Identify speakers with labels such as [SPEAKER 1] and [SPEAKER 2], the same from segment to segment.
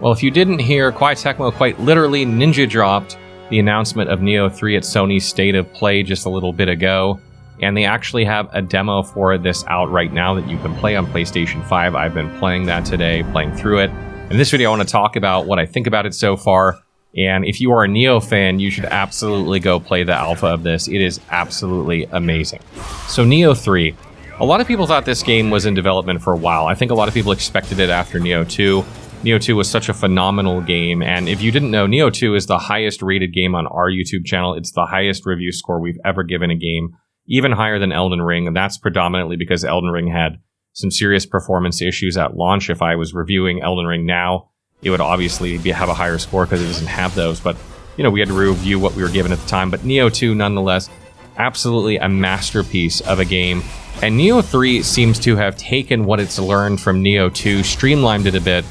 [SPEAKER 1] Well, if you didn't hear, Koei Tecmo quite literally ninja dropped the announcement of Nioh 3 at Sony's State of Play just a little bit ago, and they actually have a demo for this out right now that you can play on PlayStation 5. I've been playing that today, playing through it. In this video, I want to talk about what I think about it so far, and if you are a Nioh fan, you should absolutely go play the alpha of this. It is absolutely amazing. So Nioh 3. A lot of people thought this game was in development for a while. I think a lot of people expected it after Nioh 2. Nioh 2 was such a phenomenal game, and if you didn't know, Nioh 2 is the highest rated game on our YouTube channel. It's the highest review score we've ever given a game, even higher than Elden Ring, and that's predominantly because Elden Ring had some serious performance issues at launch. If I was reviewing Elden Ring now, it would obviously have a higher score because it doesn't have those, but you know, we had to review what we were given at the time. But Nioh 2, nonetheless, absolutely a masterpiece of a game. And Nioh 3 seems to have taken what it's learned from Nioh 2, streamlined it a bit,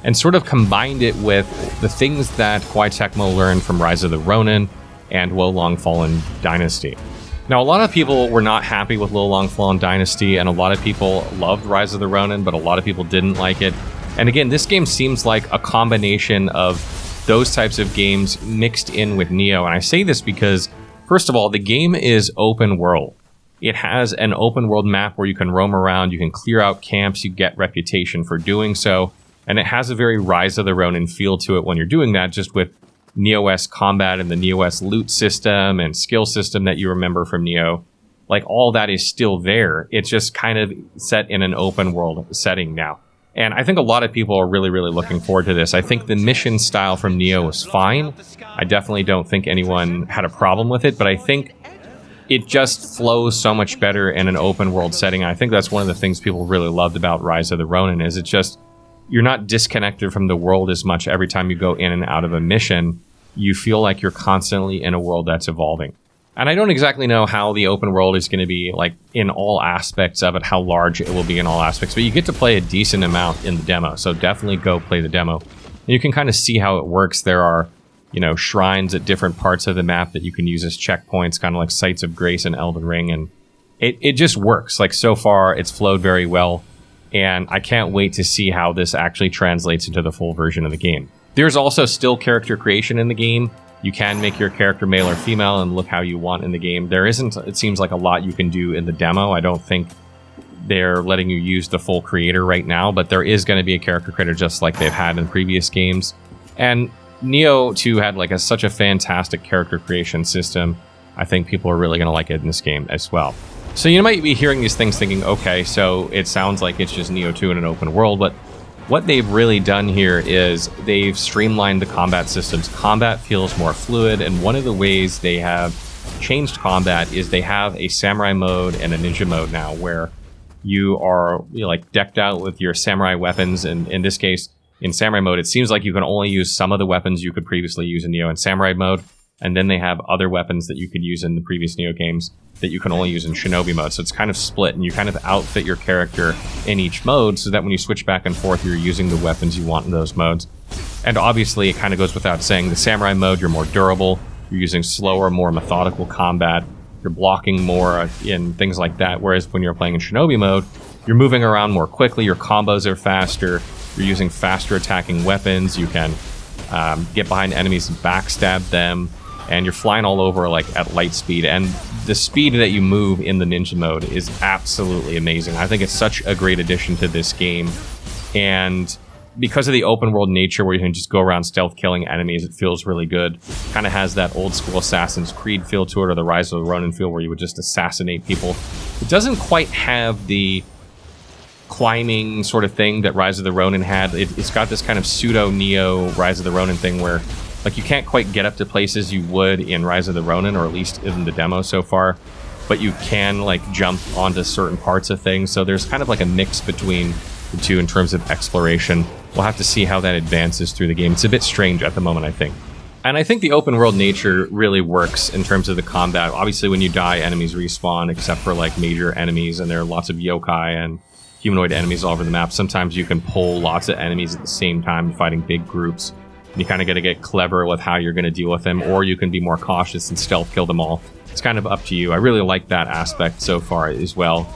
[SPEAKER 1] and sort of combined it with the things that Koei Tecmo learned from Rise of the Ronin and Wo Long Fallen Dynasty. Now, a lot of people were not happy with Wo Long Fallen Dynasty, and a lot of people loved Rise of the Ronin, but a lot of people didn't like it. And again, this game seems like a combination of those types of games mixed in with Nioh. And I say this because, first of all, the game is open world. It has an open world map where you can roam around, you can clear out camps, you get reputation for doing so. And it has a very Rise of the Ronin feel to it when you're doing that, just with Nioh-esque combat and the Nioh-esque loot system and skill system that you remember from Nioh. Like, all that is still there. It's just kind of set in an open world setting now. And I think a lot of people are really, really looking forward to this. I think the mission style from Nioh was fine. I definitely don't think anyone had a problem with it, but I think it just flows so much better in an open world setting. I think that's one of the things people really loved about Rise of the Ronin, is it just, you're not disconnected from the world as much every time you go in and out of a mission. You feel like you're constantly in a world that's evolving. And I don't exactly know how the open world is going to be, like, in all aspects of it, how large it will be in all aspects, but you get to play a decent amount in the demo, so definitely go play the demo. And you can kind of see how it works. There are, you know, shrines at different parts of the map that you can use as checkpoints, kind of like Sites of Grace in Elden Ring, and it just works. Like, so far, it's flowed very well, and I can't wait to see how this actually translates into the full version of the game. There's also still character creation in the game. You can make your character male or female and look how you want in the game. There isn't, it seems like, a lot you can do in the demo. I don't think they're letting you use the full creator right now, but there is going to be a character creator just like they've had in previous games. And Nioh 2 had like such a fantastic character creation system. I think people are really going to like it in this game as well. So you might be hearing these things thinking, okay, so it sounds like it's just Nioh 2 in an open world, but what they've really done here is they've streamlined the combat systems. Combat feels more fluid, and one of the ways they have changed combat is they have a samurai mode and a ninja mode now, where you are, you know, like, decked out with your samurai weapons. And in this case, in samurai mode, it seems like you can only use some of the weapons you could previously use in Nioh in samurai mode, and then they have other weapons that you could use in the previous Nioh games that you can only use in shinobi mode. So it's kind of split, and you kind of outfit your character in each mode so that when you switch back and forth, you're using the weapons you want in those modes. And obviously, it kind of goes without saying, the samurai mode, you're more durable, you're using slower, more methodical combat, you're blocking more in things like that, whereas when you're playing in shinobi mode, you're moving around more quickly, your combos are faster, you're using faster attacking weapons, you can get behind enemies and backstab them, and you're flying all over, like, at light speed. And the speed that you move in the ninja mode is absolutely amazing. I think it's such a great addition to this game. And because of the open world nature where you can just go around stealth killing enemies, it feels really good. Kind of has that old school Assassin's Creed feel to it, or the Rise of the Ronin feel, where you would just assassinate people. It doesn't quite have the climbing sort of thing that Rise of the Ronin had. It's got this kind of pseudo Nioh Rise of the Ronin thing where, like, you can't quite get up to places you would in Rise of the Ronin, or at least in the demo so far, but you can, like, jump onto certain parts of things. So there's kind of like a mix between the two in terms of exploration. We'll have to see how that advances through the game. It's a bit strange at the moment, I think. And I think the open world nature really works in terms of the combat. Obviously, when you die, enemies respawn, except for, like, major enemies, and there are lots of yokai and humanoid enemies all over the map. Sometimes you can pull lots of enemies at the same time, fighting big groups. You kind of got to get clever with how you're going to deal with them, or you can be more cautious and stealth kill them all. It's kind of up to you. I really like that aspect so far as well.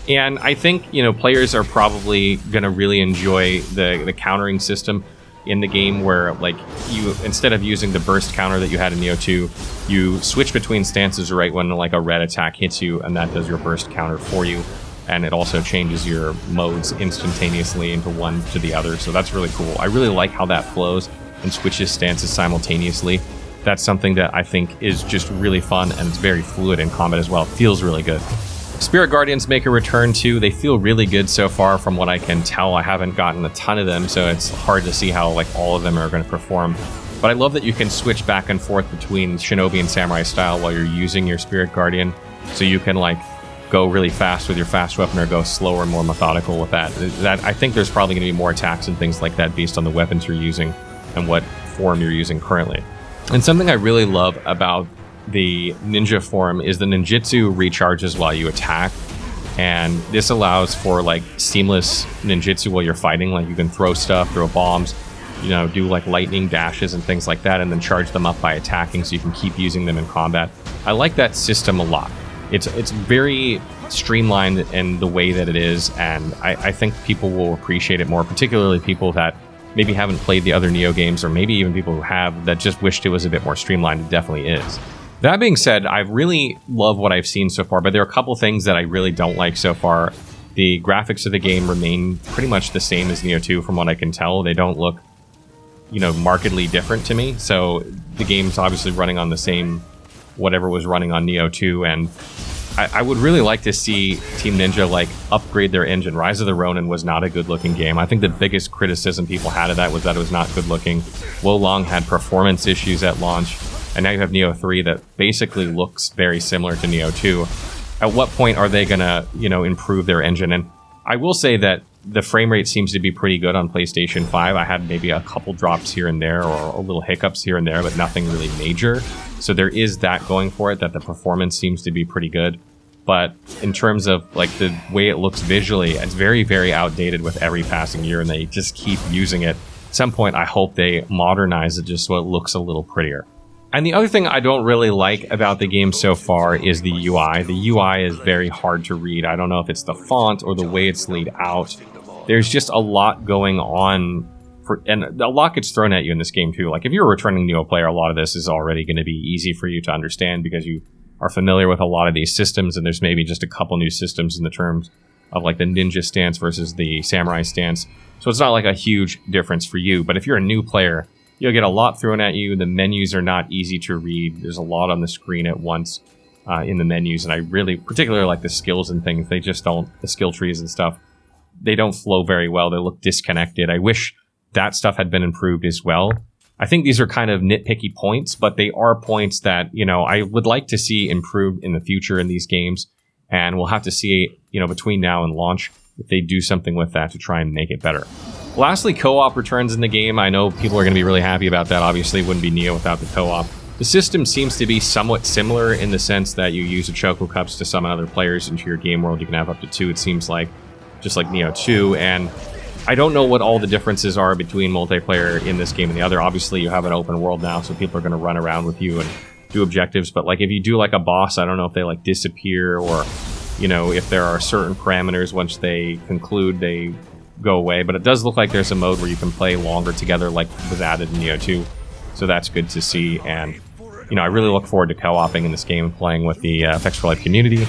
[SPEAKER 1] And I think, you know, players are probably going to really enjoy the countering system. in the game where, like, you, instead of using the burst counter that you had in Nioh 2, you switch between stances right when like a red attack hits you, and that does your burst counter for you. And it also changes your modes instantaneously into one to the other, so that's really cool. I really like how that flows and switches stances simultaneously. That's something that I think is just really fun, and it's very fluid in combat as well. It feels really good. Spirit Guardians make a return too. They feel really good so far from what I can tell. I haven't gotten a ton of them, so it's hard to see how like all of them are going to perform. But I love that you can switch back and forth between Shinobi and Samurai style while you're using your Spirit Guardian. So you can like go really fast with your fast weapon or go slower and more methodical with that. I think there's probably going to be more attacks and things like that based on the weapons you're using and what form you're using currently. And something I really love about the ninja form is the ninjutsu recharges while you attack, and this allows for like seamless ninjutsu while you're fighting. Like you can throw stuff, throw bombs, you know, do like lightning dashes and things like that, and then charge them up by attacking so you can keep using them in combat. I like that system a lot. It's very streamlined in the way that it is, and I think people will appreciate it more, particularly people that maybe haven't played the other Nioh games, or maybe even people who have that just wished it was a bit more streamlined. It definitely is. That being said, I really love what I've seen so far, but there are a couple things that I really don't like so far. The graphics of the game remain pretty much the same as Nioh 2 from what I can tell. They don't look, you know, markedly different to me. So the game's obviously running on the same whatever was running on Nioh 2, and I would really like to see Team Ninja like upgrade their engine. Rise of the Ronin was not a good looking game. I think the biggest criticism people had of that was that it was not good looking. Wo Long had performance issues at launch, and now you have Nioh 3 that basically looks very similar to Nioh 2. At what point are they gonna, you know, improve their engine? And I will say that the frame rate seems to be pretty good on PlayStation 5. I had maybe a couple drops here and there, or a little hiccups here and there, but nothing really major. So there is that going for it, that the performance seems to be pretty good. But in terms of like the way it looks visually, it's very, very outdated with every passing year, and they just keep using it. At some point, I hope they modernize it just so it looks a little prettier. And the other thing I don't really like about the game so far is the UI. The UI is very hard to read. I don't know if it's the font or the way it's laid out. There's just a lot going on, and a lot gets thrown at you in this game too. Like if you're a returning Nioh player, a lot of this is already going to be easy for you to understand because you are familiar with a lot of these systems, and there's maybe just a couple new systems in the terms of like the ninja stance versus the samurai stance. So it's not like a huge difference for you. But if you're a new player, you'll get a lot thrown at you. The menus are not easy to read. There's a lot on the screen at once in the menus, and I really particularly like the skills and things. They just don't, the skill trees and stuff, they don't flow very well. They look disconnected. I wish that stuff had been improved as well. I think these are kind of nitpicky points, but they are points that, you know, I would like to see improved in the future in these games, and we'll have to see, you know, between now and launch if they do something with that to try and make it better. Lastly, co-op returns in the game. I know people are going to be really happy about that. Obviously, it wouldn't be Nioh without the co-op. The system seems to be somewhat similar in the sense that you use the Choco Cups to summon other players into your game world. You can have up to 2, it seems like, just like Nioh 2, and I don't know what all the differences are between multiplayer in this game and the other. Obviously, you have an open world now, so people are going to run around with you and do objectives. But like if you do like a boss, I don't know if they like disappear, or, you know, if there are certain parameters once they conclude, they go away. But it does look like there's a mode where you can play longer together, like was added in Nioh 2. So that's good to see. And, you know, I really look forward to co-oping in this game and playing with the Effects for Life community.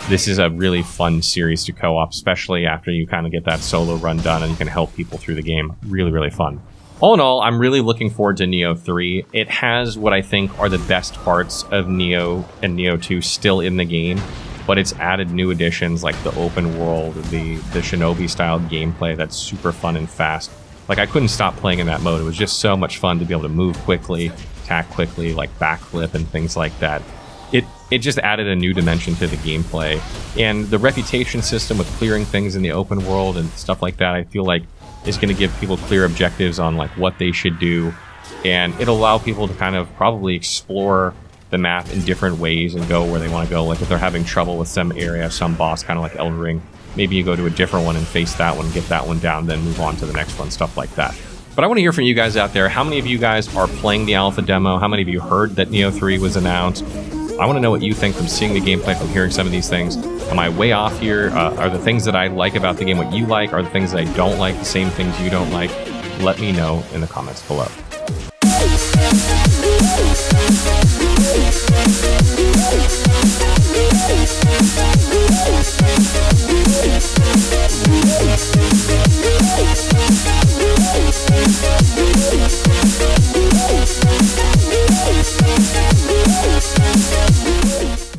[SPEAKER 1] This is a really fun series to co-op, especially after you kind of get that solo run done and you can help people through the game. Really, really fun. All in all, I'm really looking forward to Nioh 3. It has what I think are the best parts of Nioh and Nioh 2 still in the game, but it's added new additions like the open world, the Shinobi-style gameplay that's super fun and fast. Like, I couldn't stop playing in that mode. It was just so much fun to be able to move quickly, attack quickly, like backflip and things like that. It just added a new dimension to the gameplay. And the reputation system with clearing things in the open world and stuff like that, I feel like is going to give people clear objectives on like what they should do. And it'll allow people to kind of probably explore the map in different ways and go where they want to go. Like if they're having trouble with some area, some boss, kind of like Elden Ring, maybe you go to a different one and face that one, get that one down, then move on to the next one, stuff like that. But I want to hear from you guys out there. How many of you guys are playing the alpha demo? How many of you heard that Nioh 3 was announced? I want to know what you think from seeing the gameplay, from hearing some of these things. Am I way off here? Are the things that I like about the game what you like? Are the things that I don't like the same things you don't like? let me know in the comments below.